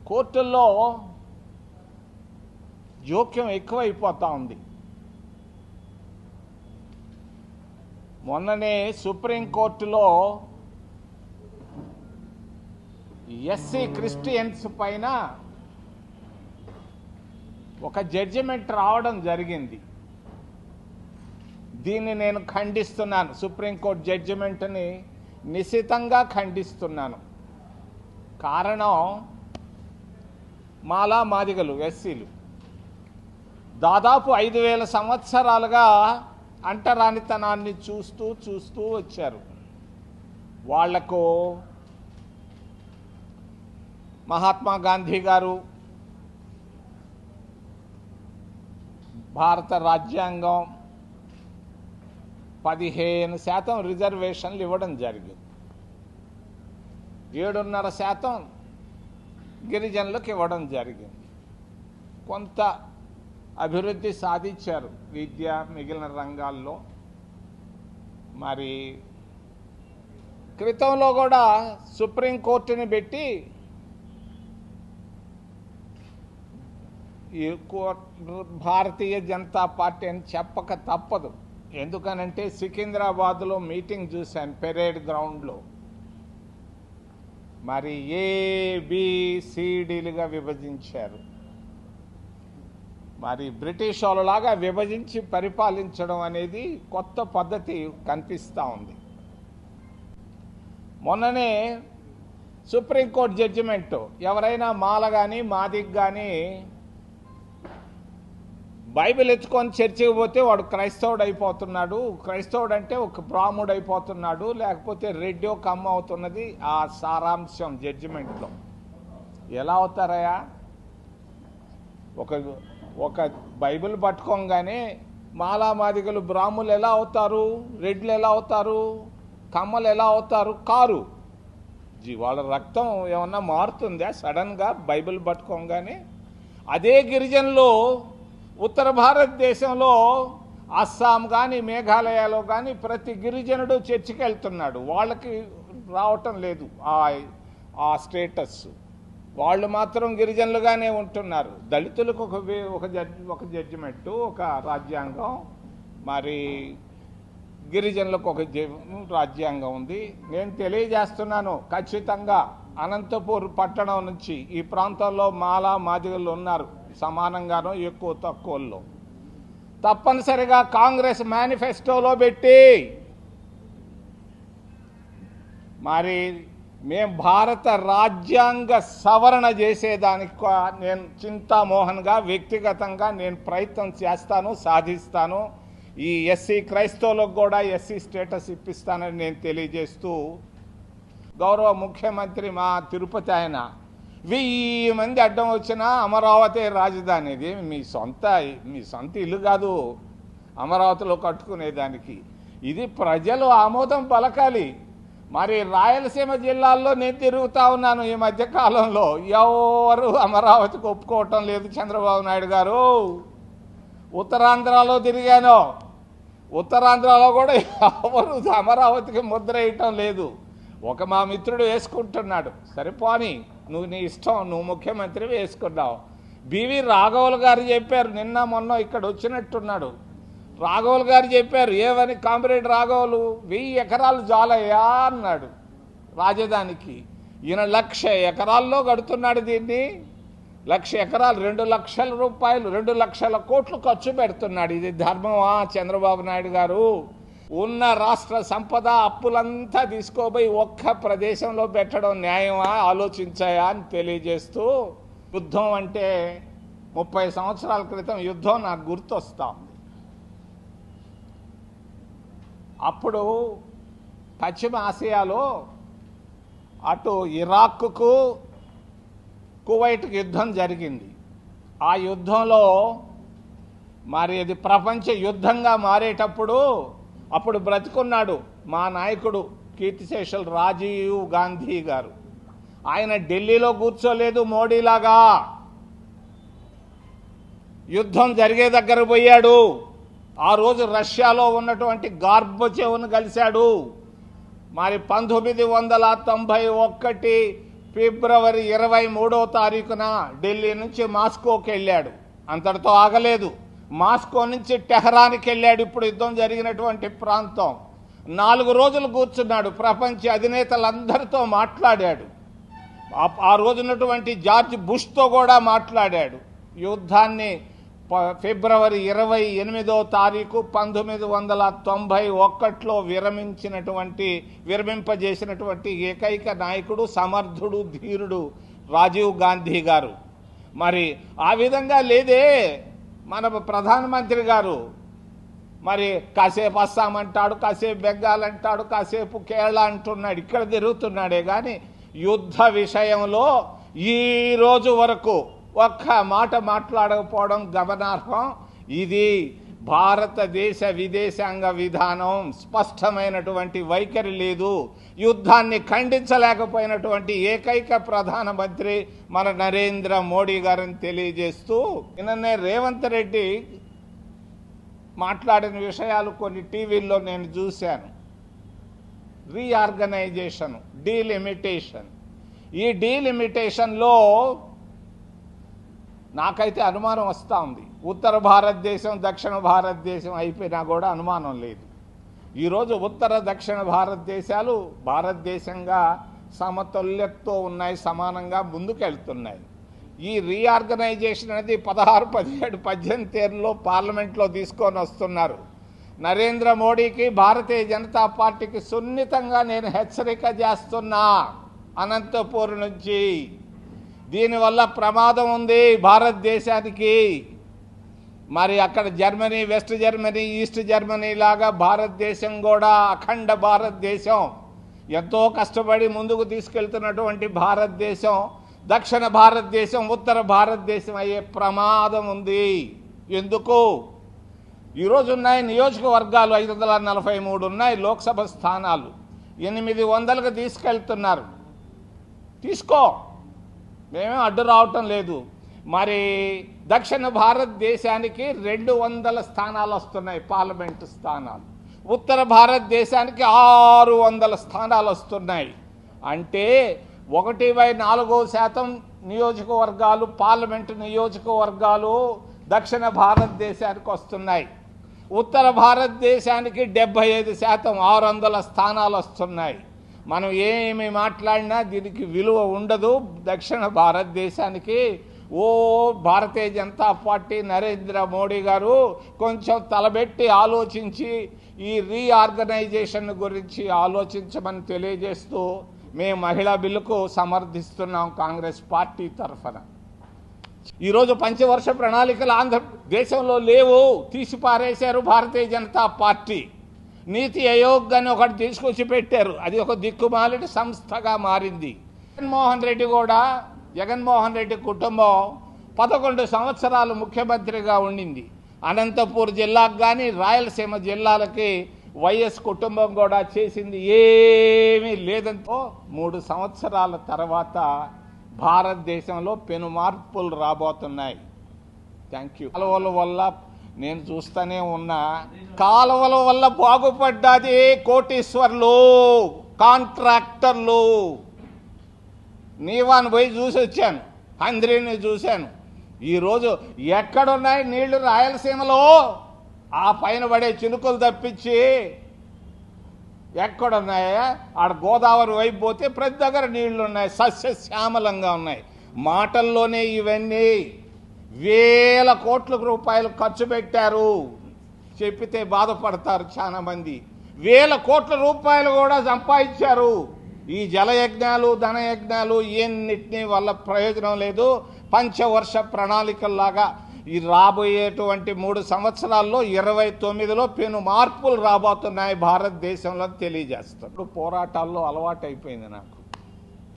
కోర్టుల్లో జోక్యం ఎక్కువైపోతూ ఉంది. మొన్ననే సుప్రీంకోర్టులో ఎస్సీ క్రిస్టియన్స్ పైన ఒక జడ్జిమెంట్ రావడం జరిగింది. దీన్ని నేను ఖండిస్తున్నాను. సుప్రీంకోర్టు జడ్జిమెంట్ని నిశితంగా ఖండిస్తున్నాను. కారణం, మాలా మాదిగలు ఎస్సీలు దాదాపు 5,000 సంవత్సరాలుగా అంటరానితనాన్ని చూస్తూ వచ్చారు. వాళ్లకు మహాత్మా గాంధీ గారు భారత రాజ్యాంగం 15% రిజర్వేషన్లు ఇవ్వడం జరిగింది. 7.5% గిరిజనులకు ఇవ్వడం జరిగింది. కొంత అభివృద్ధి సాధించారు విద్య, మిగిలిన రంగాల్లో. మరి క్రితంలో కూడా సుప్రీంకోర్టుని పెట్టి భారతీయ జనతా పార్టీ అని చెప్పక తప్పదు. ఎందుకనంటే సికింద్రాబాద్లో మీటింగ్ చూశాను, పెరేడ్ గ్రౌండ్లో. మరి ABCDలుగా విభజించారు. మరి బ్రిటిష్ వాళ్ళలాగా విభజించి పరిపాలించడం అనేది కొత్త పద్ధతి కనిపిస్తూ ఉంది. మొన్ననే సుప్రీంకోర్టు జడ్జిమెంటు, ఎవరైనా మాల కానీ మాదిగ్ కానీ బైబిల్ ఎత్తుకొని చర్చికి పోతే వాడు క్రైస్తవుడు అయిపోతున్నాడు, క్రైస్తవుడు అంటే ఒక బ్రాహ్మణుడు అయిపోతున్నాడు, లేకపోతే రెడ్డి ఒక అమ్మ అవుతున్నది ఆ సారాంశం జడ్జిమెంట్లో. ఎలా అవుతారయ్యా? ఒక బైబిల్ పట్టుకోగానే మాలా మాదిగలు బ్రాహ్మణులు ఎలా అవుతారు, రెడ్లు ఎలా అవుతారు, కమ్మలు ఎలా అవుతారు? కారు వాళ్ళ రక్తం ఏమన్నా మారుతుందా సడన్గా బైబిల్ పట్టుకోగానే? అదే గిరిజనులు ఉత్తర భారతదేశంలో అస్సాం కానీ మేఘాలయలో కానీ ప్రతి గిరిజనుడు చర్చికి వెళ్తున్నాడు. వాళ్ళకి రావటం లేదు ఆ స్టేటస్. వాళ్ళు మాత్రం గిరిజనులుగానే ఉంటున్నారు. దళితులకు ఒక జడ్జిమెంటు, ఒక రాజ్యాంగం, మరి గిరిజనులకు ఒక రాజ్యాంగం ఉంది. నేను తెలియజేస్తున్నాను, ఖచ్చితంగా అనంతపూర్ పట్టణం నుంచి ఈ ప్రాంతంలో మాలా మాదిగలు ఉన్నారు, సమానంగానో ఎక్కువ తక్కువల్లో. తప్పనిసరిగా కాంగ్రెస్ మేనిఫెస్టోలో పెట్టి మరి మేము భారత రాజ్యాంగ సవరణ చేసేదానికి నేను చింతామోహన్గా వ్యక్తిగతంగా నేను ప్రయత్నం చేస్తాను, సాధిస్తాను. ఈ ఎస్సీ క్రైస్తవులకు కూడా ఎస్సీ స్టేటస్ ఇప్పిస్తానని నేను తెలియజేస్తూ, గౌరవ ముఖ్యమంత్రి మా తిరుపతి ఆయన 1000 మంది అడ్డం వచ్చినా అమరావతి రాజధాని. ఇది మీ సొంత ఇల్లు కాదు అమరావతిలో కట్టుకునేదానికి. ఇది ప్రజలు ఆమోదం పలకాలి. మరి రాయలసీమ జిల్లాల్లో నేను తిరుగుతూ ఉన్నాను ఈ మధ్యకాలంలో, ఎవరు అమరావతికి ఒప్పుకోవటం లేదు చంద్రబాబు నాయుడు గారు. ఉత్తరాంధ్రలో తిరిగాను, ఉత్తరాంధ్రలో కూడా ఎవరు అమరావతికి ముద్ర వేయటం లేదు. ఒక మా మిత్రుడు వేసుకుంటున్నాడు, సరిపోని నువ్వు నీ ఇష్టం, నువ్వు ముఖ్యమంత్రి వేసుకున్నావు. బివి రాఘవులు గారు చెప్పారు, నిన్న మొన్న ఇక్కడ వచ్చినట్టున్నాడు. రాఘవులు గారు చెప్పారు, ఏమని? కామ్రేడ్ రాఘవులు 1000 ఎకరాలు జాలయ్యా అన్నాడు రాజధానికి. ఈయన 1,00,000 ఎకరాల్లో కడుతున్నాడు దీన్ని. 1,00,000 ఎకరాలు, 2 లక్షల రూపాయలు, 2 లక్షల కోట్లు ఖర్చు పెడుతున్నాడు. ఇది ధర్మమా చంద్రబాబు నాయుడు గారు? ఉన్న రాష్ట్ర సంపద అప్పులంతా తీసుకోపోయి ఒక్క ప్రదేశంలో పెట్టడం న్యాయమా? ఆలోచించాయా అని తెలియజేస్తూ, యుద్ధం అంటే 30 సంవత్సరాల క్రితం యుద్ధం నాకు గుర్తొస్తా ఉంది. అప్పుడు పశ్చిమ ఆసియాలో అటు ఇరాక్కు కువైట్కి యుద్ధం జరిగింది. ఆ యుద్ధంలో మరి ఇది ప్రపంచ యుద్ధంగా మారేటప్పుడు అప్పుడు బ్రతికున్నాడు మా నాయకుడు కీర్తిశేషులు రాజీవ్ గాంధీ గారు. ఆయన ఢిల్లీలో కూర్చోలేదు మోడీలాగా, యుద్ధం జరిగే దగ్గర పోయాడు. ఆ రోజు రష్యాలో ఉన్నటువంటి గార్బచేవ్ను కలిశాడు. మరి 1991 ఫిబ్రవరి 23వ తారీఖున ఢిల్లీ నుంచి మాస్కోకి వెళ్ళాడు. అంతటితో ఆగలేదు. మాస్కో నుంచి టెహరాన్కి వెళ్ళాడు, ఇప్పుడు యుద్ధం జరిగినటువంటి ప్రాంతం. 4 రోజులు కూర్చున్నాడు, ప్రపంచ అధినేతలందరితో మాట్లాడాడు. ఆ రోజున్నటువంటి జార్జ్ బుష్తో కూడా మాట్లాడాడు. యుద్ధాన్ని ఫిబ్రవరి 28వ తారీఖు 1991లో విరమింపజేసినటువంటి ఏకైక నాయకుడు, సమర్థుడు, ధీరుడు రాజీవ్ గాంధీ గారు. మరి ఆ విధంగా లేదే మన ప్రధానమంత్రి గారు. మరి కాసేపు అస్సాం అంటాడు, కాసేపు బెంగాల్ అంటాడు, కాసేపు కేరళ అంటున్నాడు, ఇక్కడ తిరుగుతున్నాడే కానీ యుద్ధ విషయంలో ఈ రోజు వరకు ఒక్క మాట మాట్లాడకపోవడం గమనార్హం. ఇది భారతదేశ విదేశాంగ విధానం స్పష్టమైనటువంటి వైఖరి లేదు. యుద్ధాన్ని ఖండించలేకపోయినటువంటి ఏకైక ప్రధానమంత్రి మన నరేంద్ర మోడీ గారిని తెలియజేస్తూ, నిన్ననే రేవంత్ రెడ్డి మాట్లాడిన విషయాలు కొన్ని టీవీల్లో నేను చూశాను. Reorganisation, delimitation. ఈ డీలిమిటేషన్లో నాకైతే అనుమానం వస్తూ ఉంది. ఉత్తర భారతదేశం, దక్షిణ భారతదేశం అయిపోయినా కూడా అనుమానం లేదు. ఈరోజు ఉత్తర దక్షిణ భారతదేశాలు భారతదేశంగా సమతుల్యతతో ఉన్నాయి, సమానంగా ముందుకెళ్తున్నాయి. ఈ రీఆర్గనైజేషన్ అనేది 16, 17, 18 ఏళ్ళలో పార్లమెంట్లో తీసుకొని వస్తున్నారు. నరేంద్ర మోడీకి, భారతీయ జనతా పార్టీకి సున్నితంగా నేను హెచ్చరిక చేస్తున్నా. అనంతపూర్ నుంచి దీనివల్ల ప్రమాదం ఉంది భారతదేశానికి. మరి అక్కడ Germany, west Germany, east Germany లాగా భారతదేశం కూడా అఖండ భారతదేశం, ఎంతో కష్టపడి ముందుకు తీసుకెళ్తున్నటువంటి భారతదేశం దక్షిణ భారతదేశం, ఉత్తర భారతదేశం అయ్యే ప్రమాదం ఉంది. ఎందుకు? ఈరోజు ఉన్నాయి నియోజకవర్గాలు 543 ఉన్నాయి, లోక్సభ స్థానాలు 800కు తీసుకెళ్తున్నారు. తీసుకో, మేమే అడ్డు రావటం లేదు. మరి దక్షిణ భారతదేశానికి 200 స్థానాలు వస్తున్నాయి, పార్లమెంటు స్థానాలు. ఉత్తర భారతదేశానికి 600 స్థానాలు వస్తున్నాయి. అంటే 1/4% నియోజకవర్గాలు, పార్లమెంటు నియోజకవర్గాలు దక్షిణ భారతదేశానికి వస్తున్నాయి. ఉత్తర భారతదేశానికి 75%, 600 స్థానాలు వస్తున్నాయి. మనం ఏమి మాట్లాడినా దీనికి విలువ ఉండదు. దక్షిణ భారతదేశానికి భారతీయ జనతా పార్టీ, నరేంద్ర మోడీ గారు కొంచెం తలబెట్టి ఆలోచించి ఈ రీఆర్గనైజేషన్ గురించి ఆలోచించమని తెలియజేస్తూ మేము మహిళా బిల్లుకు సమర్థిస్తున్నాం కాంగ్రెస్ పార్టీ తరఫున. ఈరోజు పంచవర్ష ప్రణాళికలు ఆంధ్రదేశంలో లేవు, తీసి పారేశారు భారతీయ జనతా పార్టీ. నీతి ఆయోగ్ అని ఒకటి తీసుకొచ్చి పెట్టారు, అది ఒక దిక్కుమాలిన సంస్థగా మారింది. జగన్మోహన్ రెడ్డి కుటుంబం 11 సంవత్సరాలు ముఖ్యమంత్రిగా ఉండింది. అనంతపూర్ జిల్లాకు కానీ రాయలసీమ జిల్లాలకి వైఎస్ కుటుంబం కూడా చేసింది ఏమీ లేదంతో 3 సంవత్సరాల తర్వాత భారతదేశంలో పెను మార్పులు రాబోతున్నాయి. Thank you. కాలువల వల్ల నేను చూస్తూనే ఉన్నా, కాలువల వల్ల బాగుపడ్డది కోటీశ్వర్లు, కాంట్రాక్టర్లు. నీవాన్ పోయి చూసి వచ్చాను, హంద్రీని చూశాను. ఈరోజు ఎక్కడున్నాయి నీళ్లు రాయలసీమలో? ఆ పైన పడే చినుకులు తప్పించి ఎక్కడున్నాయా? ఆడ గోదావరి వైపు పోతే ప్రతి దగ్గర నీళ్లు ఉన్నాయి, సస్యశ్యామలంగా ఉన్నాయి. మాటల్లోనే ఇవన్నీ వేల కోట్ల రూపాయలు ఖర్చు పెట్టారు, చెప్పితే బాధపడతారు చాలా మంది. వేల కోట్ల రూపాయలు కూడా సంపాదించారు. ఈ జలయజ్ఞాలు, ధనయజ్ఞాలు ఎన్నిటినీ వల్ల ప్రయోజనం లేదు. పంచవర్ష ప్రణాళికల్లాగా ఈ రాబోయేటువంటి 3 సంవత్సరాల్లో 29లో పెను మార్పులు రాబోతున్నాయి భారతదేశంలో తెలియజేస్తాడు. ఇప్పుడు పోరాటాల్లో అలవాటు అయిపోయింది నాకు.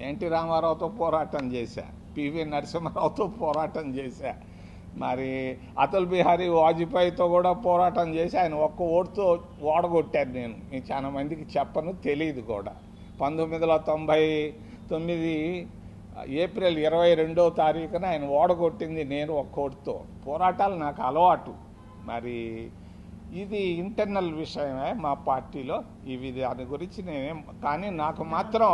ఎన్టీ రామారావుతో పోరాటం చేశా, పివి నరసింహారావుతో పోరాటం చేశా, మరి అటల్ బిహారీ వాజ్పేయితో కూడా పోరాటం చేసి ఆయన ఒక్క ఓటుతో ఓడగొట్టాను నేను. మీకు చాలా మందికి చెప్పను, తెలియదు కూడా. 1999 ఏప్రిల్ 22వ తారీఖున ఆయన ఓడగొట్టింది నేను ఒక్క ఓటుతో. పోరాటాలు నాకు అలవాటు. మరి ఇది ఇంటర్నల్ విషయమే మా పార్టీలో, ఇవి దాని గురించి నేనేం, కానీ నాకు మాత్రం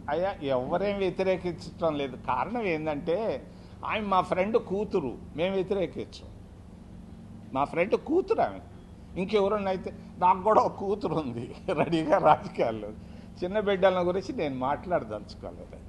అయ్యా ఎవరేం వ్యతిరేకించడం లేదు. కారణం ఏంటంటే ఆమె మా ఫ్రెండ్ కూతురు, మేము వ్యతిరేకించాం. మా ఫ్రెండ్ కూతురు ఆమె. ఇంకెవరన్నా అయితే నాకు కూడా ఒక కూతురు ఉంది రెడీగా రాజకీయాల్లో. చిన్న బిడ్డల గురించి నేను మాట్లాడదలుచుకోలేదు.